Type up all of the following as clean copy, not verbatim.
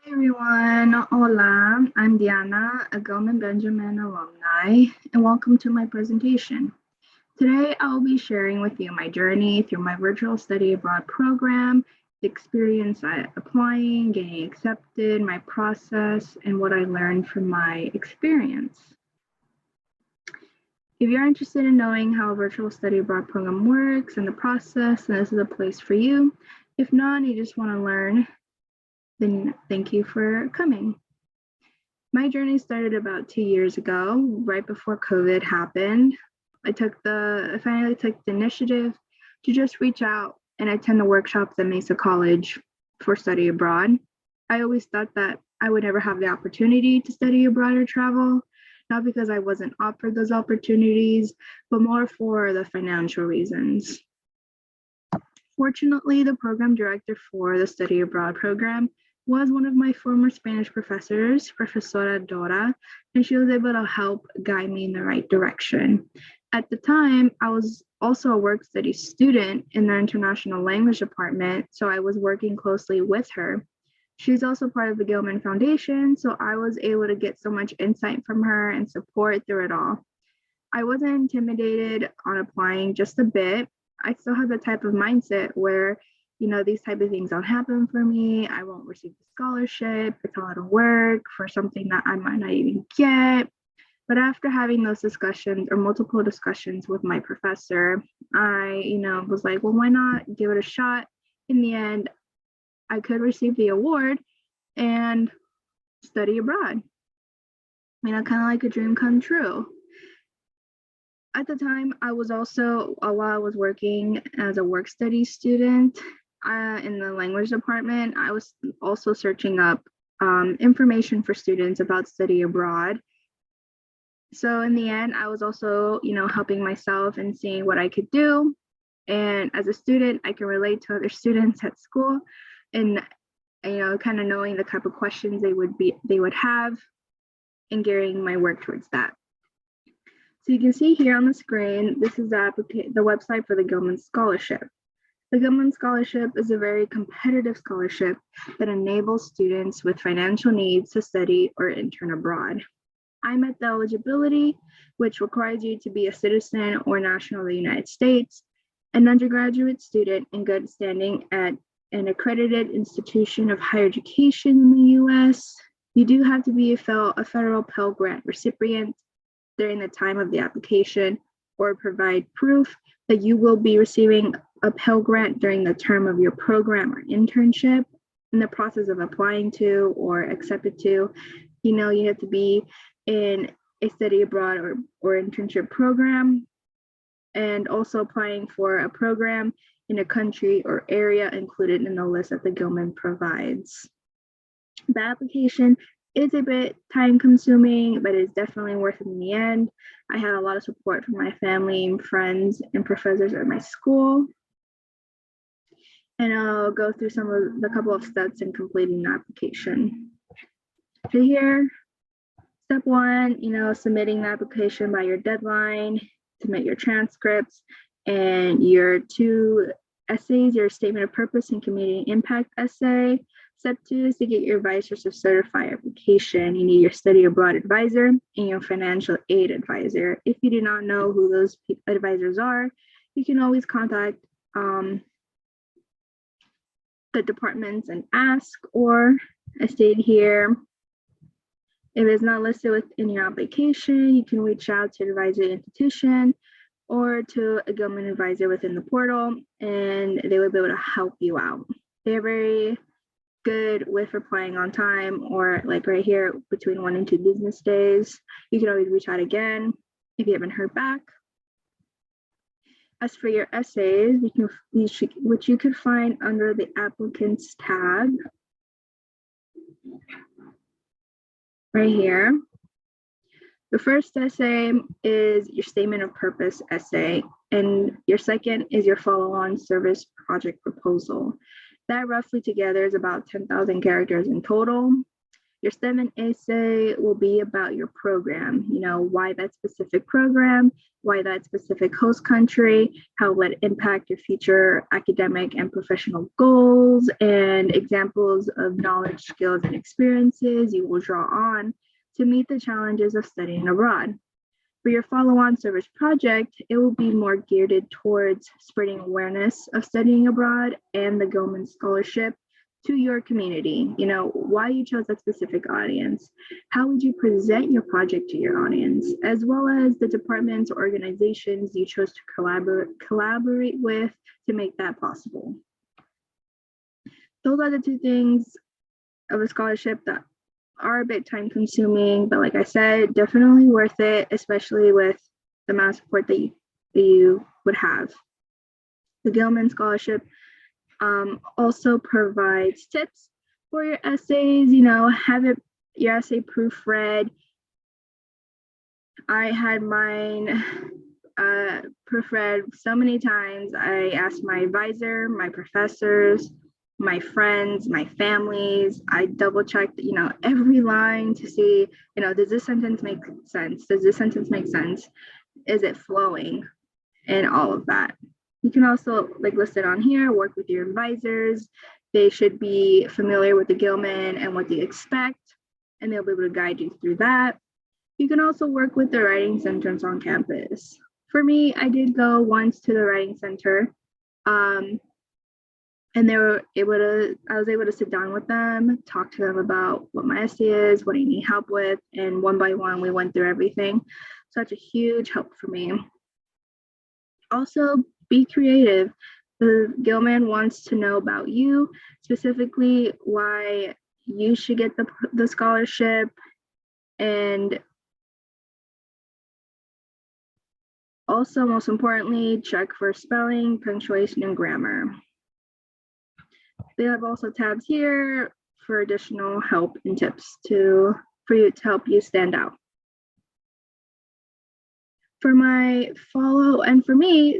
Hi everyone, hola, I'm Diana, a Gilman Benjamin alumni, and welcome to my presentation. Today I'll be sharing with you my journey through my virtual study abroad program, the experience I applying, getting accepted, my process, and what I learned from my experience. If you're interested in knowing how a virtual study abroad program works and the process, then this is a place for you. If not, and you just want to learn, then thank you for coming. My journey started about 2 years ago, right before COVID happened. I finally took the initiative to just reach out and attend the workshops at Mesa College for study abroad. I always thought that I would never have the opportunity to study abroad or travel, not because I wasn't offered those opportunities, but more for the financial reasons. Fortunately, the program director for the study abroad program was one of my former Spanish professors, Professora Dora, and she was able to help guide me in the right direction. At the time, I was also a work study student in the international language department, so I was working closely with her. She's also part of the Gilman Foundation, so I was able to get so much insight from her and support through it all. I wasn't intimidated on applying just a bit. I still have the type of mindset where these type of things don't happen for me. I won't receive the scholarship. It's a lot of work for something that I might not even get. But after having those discussions or multiple discussions with my professor, I, was like, well, why not give it a shot? In the end, I could receive the award and study abroad. Kind of like a dream come true. At the time, while I was working as a work study student, in the language department, I was also searching up information for students about study abroad. So in the end, I was also, helping myself and seeing what I could do. And as a student, I can relate to other students at school and, kind of knowing the type of questions they would have and gearing my work towards that. So you can see here on the screen, this is the website for the Gilman Scholarship. The Gilman Scholarship is a very competitive scholarship that enables students with financial needs to study or intern abroad. I met the eligibility, which requires you to be a citizen or national of the United States, an undergraduate student in good standing at an accredited institution of higher education in the US. You do have to be a federal Pell Grant recipient during the time of the application, or provide proof that you will be receiving a Pell Grant during the term of your program or internship. In the process of applying to or accepted to, you have to be in a study abroad or internship program, and also applying for a program in a country or area included in the list that the Gilman provides. The application is a bit time consuming, but it's definitely worth it in the end. I had a lot of support from my family and friends and professors at my school. And I'll go through some of the couple of steps in completing the application. So here, step one, submitting the application by your deadline, submit your transcripts and your 2 essays, your statement of purpose and community impact essay. Step 2 is to get your advisors to certify application. You need your study abroad advisor and your financial aid advisor. If you do not know who those advisors are, you can always contact the departments and ask, or as stated here, if it's not listed within your application, you can reach out to an advisory institution or to a Gilman advisor within the portal, and they will be able to help you out. They're very good with replying on time, or like right here, between 1 and 2 business days. You can always reach out again if you haven't heard back. As for your essays, which you could find under the applicants tab right here. The first essay is your statement of purpose essay, and your second is your follow-on service project proposal. That roughly together is about 10,000 characters in total. Your statement essay will be about your program, why that specific program, why that specific host country, how it would impact your future academic and professional goals, and examples of knowledge, skills, and experiences you will draw on to meet the challenges of studying abroad. For your follow-on service project, it will be more geared towards spreading awareness of studying abroad and the Gilman Scholarship to your community. Why you chose that specific audience, how would you present your project to your audience, as well as the departments or organizations you chose to collaborate with to make that possible. Those are the two things of a scholarship that are a bit time consuming, but like I said, definitely worth it, especially with the amount of support that you would have. The Gilman Scholarship also provides tips for your essays, have your essay proofread. I had mine proofread so many times. I asked my advisor, my professors, my friends, my families. I double checked, every line to see, does this sentence make sense? Does this sentence make sense? Is it flowing? And all of that. You can also, like listed on here, work with your advisors. They should be familiar with the Gilman and what they expect, and they'll be able to guide you through that. You can also work with the writing centers on campus. For me, I did go once to the writing center, and I was able to sit down with them, talk to them about what my essay is, what I need help with, and one by one, we went through everything. Such a huge help for me. Also, be creative. The Gilman wants to know about you, specifically why you should get the scholarship, and also, most importantly, check for spelling, punctuation, and grammar. They have also tabs here for additional help and tips for you to help you stand out. For me,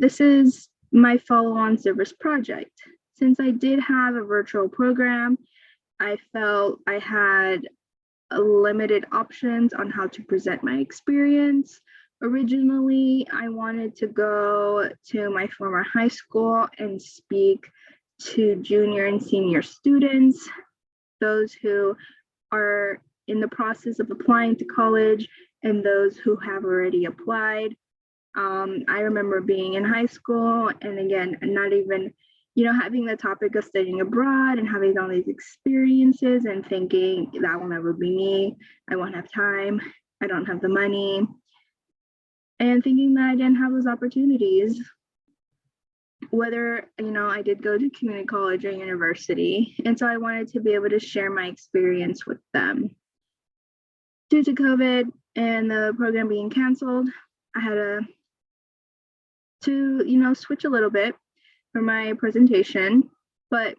this is my follow-on service project. Since I did have a virtual program, I felt I had limited options on how to present my experience. Originally, I wanted to go to my former high school and speak to junior and senior students, those who are in the process of applying to college and those who have already applied. I remember being in high school and again, not even, having the topic of studying abroad and having all these experiences and thinking that will never be me. I won't have time. I don't have the money. And thinking that I didn't have those opportunities. Whether, I did go to community college or university. And so I wanted to be able to share my experience with them. Due to COVID and the program being canceled, I had to switch a little bit for my presentation, but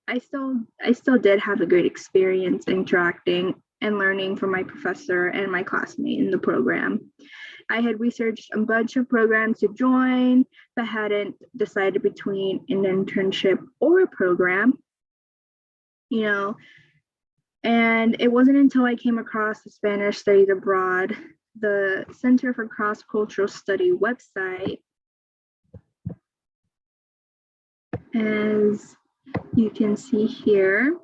I still did have a great experience interacting and learning from my professor and my classmate in the program. I had researched a bunch of programs to join, but hadn't decided between an internship or a program, and it wasn't until I came across the Spanish Studies Abroad, the Center for Cross-Cultural Study website, as you can see here.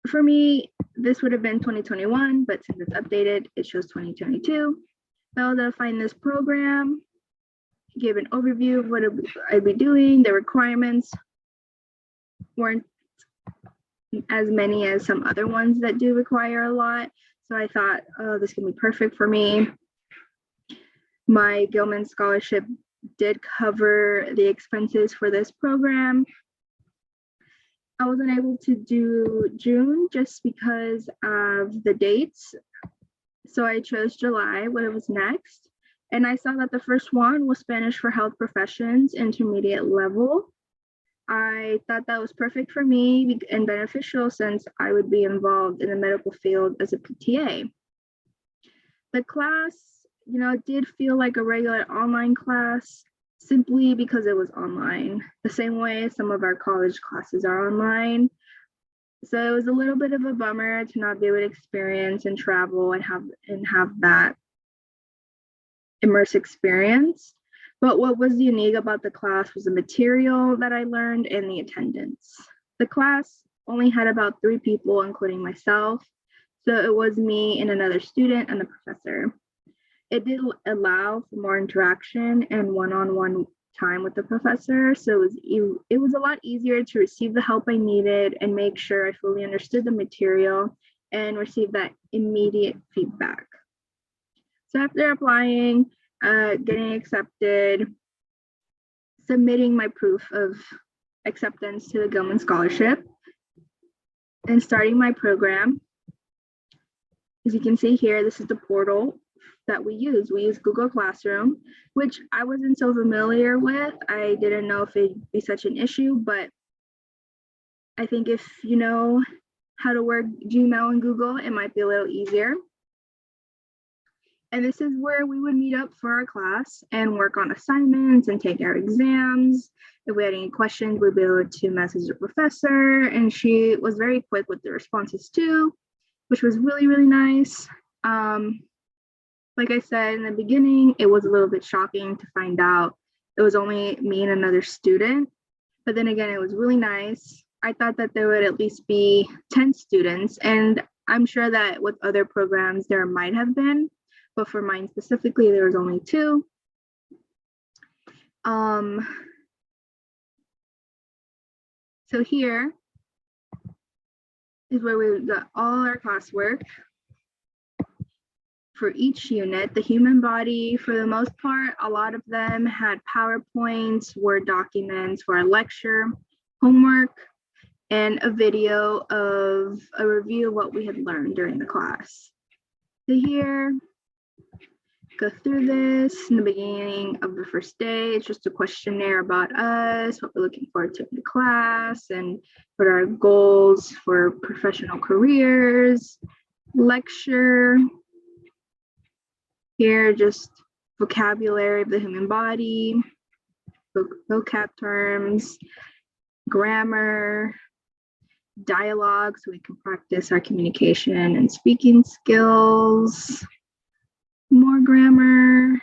For me, this would have been 2021, but since it's updated, it shows 2022. I was able to find this program, give an overview of what I'd be doing. The requirements weren't as many as some other ones that do require a lot. So I thought, oh, this can be perfect for me. My Gilman scholarship did cover the expenses for this program. I wasn't able to do June just because of the dates. So I chose July, when it was next. And I saw that the first one was Spanish for Health Professions, intermediate level. I thought that was perfect for me and beneficial since I would be involved in the medical field as a PTA. The class, did feel like a regular online class simply because it was online. The same way some of our college classes are online. So it was a little bit of a bummer to not be able to experience and travel and have that immersive experience. But what was unique about the class was the material that I learned and the attendance. The class only had about 3 people, including myself. So it was me and another student and the professor. It did allow for more interaction and one-on-one time with the professor. So it was a lot easier to receive the help I needed and make sure I fully understood the material and receive that immediate feedback. So after applying, getting accepted, submitting my proof of acceptance to the Gilman Scholarship, and starting my program, as you can see here, this is the portal that we use. We use Google Classroom, which I wasn't so familiar with. I didn't know if it'd be such an issue, but I think if you know how to work Gmail and Google, it might be a little easier. And this is where we would meet up for our class and work on assignments and take our exams. If we had any questions, we'd be able to message the professor, and she was very quick with the responses too, which was really, really nice. Like I said in the beginning, it was a little bit shocking to find out it was only me and another student, but then again, it was really nice. I thought that there would at least be 10 students, and I'm sure that with other programs there might have been, but for mine specifically, there was only 2. So here is where we got all our classwork. For each unit, the human body, for the most part, a lot of them had PowerPoints, Word documents for our lecture, homework, and a video of a review of what we had learned during the class. So here, go through this in the beginning of the first day. It's just a questionnaire about us, what we're looking forward to in the class, and what are our goals for professional careers. Lecture. Here, just vocabulary of the human body, vocab terms, grammar, dialogue, so we can practice our communication and speaking skills, more grammar,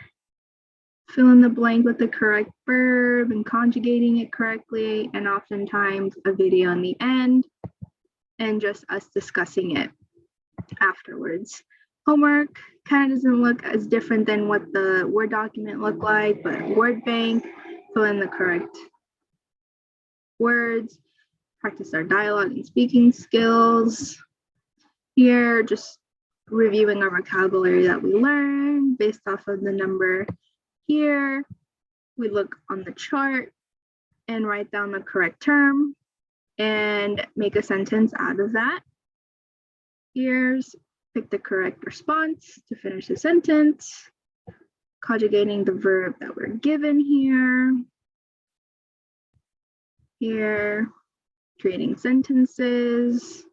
fill in the blank with the correct verb and conjugating it correctly, and oftentimes a video in the end, and just us discussing it afterwards. Homework kind of doesn't look as different than what the Word document looked like, but word bank, fill in the correct words, practice our dialogue and speaking skills. Here, just reviewing our vocabulary that we learned based off of the number here. We look on the chart and write down the correct term and make a sentence out of that. Here's pick the correct response to finish the sentence, conjugating the verb that we're given here. Here, creating sentences,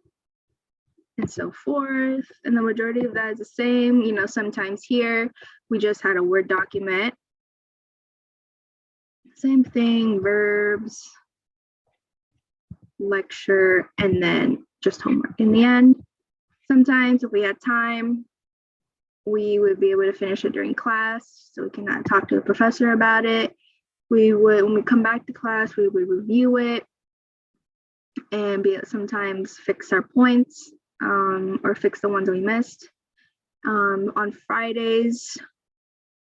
and so forth. And the majority of that is the same. You know, sometimes here we just had a Word document. Same thing, verbs, lecture, and then just homework in the end. Sometimes if we had time, we would be able to finish it during class, so we can talk to the professor about it. We would, when we come back to class, we would review it and sometimes fix our points or fix the ones we missed. On Fridays,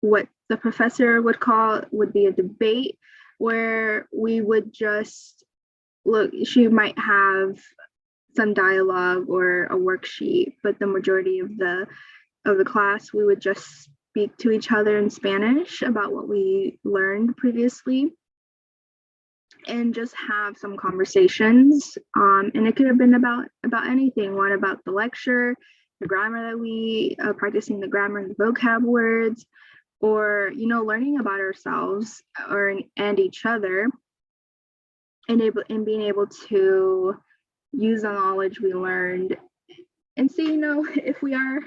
what the professor would be a debate where we would just look, she might have some dialogue or a worksheet, but the majority of the class, we would just speak to each other in Spanish about what we learned previously and just have some conversations. And it could have been about anything. One about the lecture, the grammar that we practicing the grammar and the vocab words, or learning about ourselves and each other, and being able to use the knowledge we learned and see if we are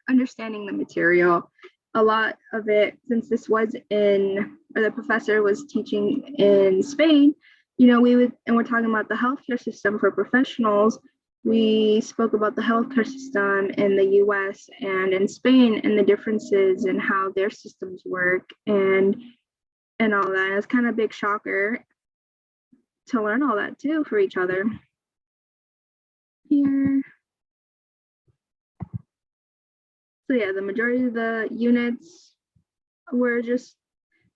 understanding the material. A lot of it, since the professor was teaching in Spain, we're talking about the healthcare system for professionals. We spoke about the healthcare system in the US and in Spain and the differences in how their systems work and all that. It's kind of a big shocker to learn all that too for each other. Here. So yeah, the majority of the units were just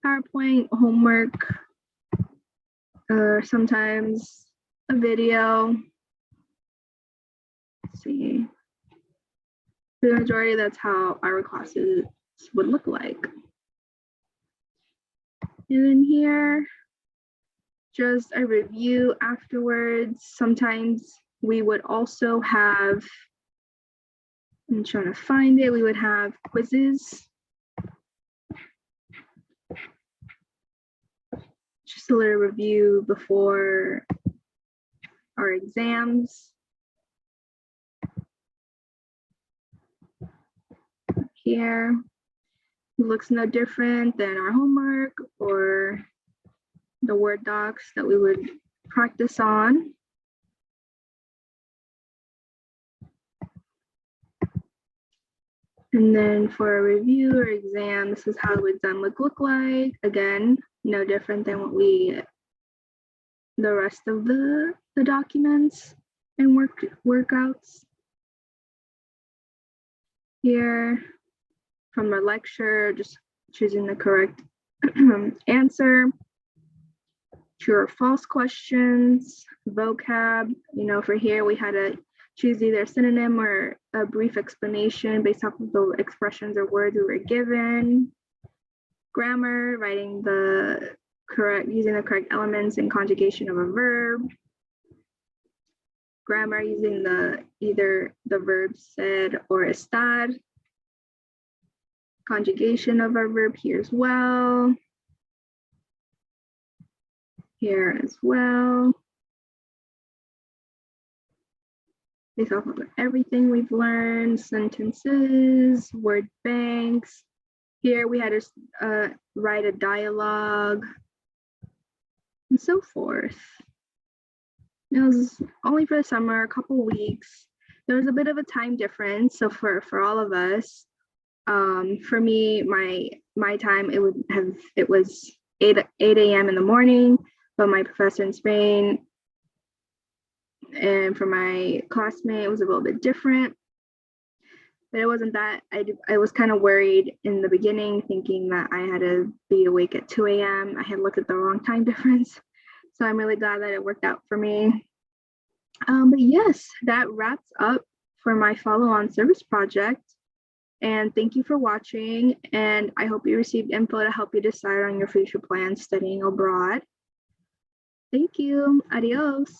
PowerPoint, homework, or sometimes a video. Let's see. For the majority, that's how our classes would look like. And then here, just a review afterwards. Sometimes we would also have, I'm trying to find it, we would have quizzes. Just a little review before our exams. Here, it looks no different than our homework or the Word docs that we would practice on. And then for a review or exam, this is how the exam would look like. Again, no different than what the rest of the documents and workouts. Here, from the lecture, just choosing the correct answer. True or false questions, vocab. For here we had to choose either a synonym or a brief explanation based off of the expressions or words we were given. Grammar, using the correct elements and conjugation of a verb. Grammar, using either the verb said or estar. Conjugation of our verb here as well. Here as well. Based off of everything we've learned, sentences, word banks. Here we had to write a dialogue and so forth. It was only for the summer, a couple weeks. There was a bit of a time difference. So for all of us, for me, my time, it was 8 a.m. in the morning, but my professor in Spain and for my classmate, it was a little bit different. But it wasn't that. I was kind of worried in the beginning, thinking that I had to be awake at 2 a.m. I had looked at the wrong time difference. So I'm really glad that it worked out for me. But yes, that wraps up for my follow-on service project. And thank you for watching. And I hope you received info to help you decide on your future plans studying abroad. Thank you. Adios.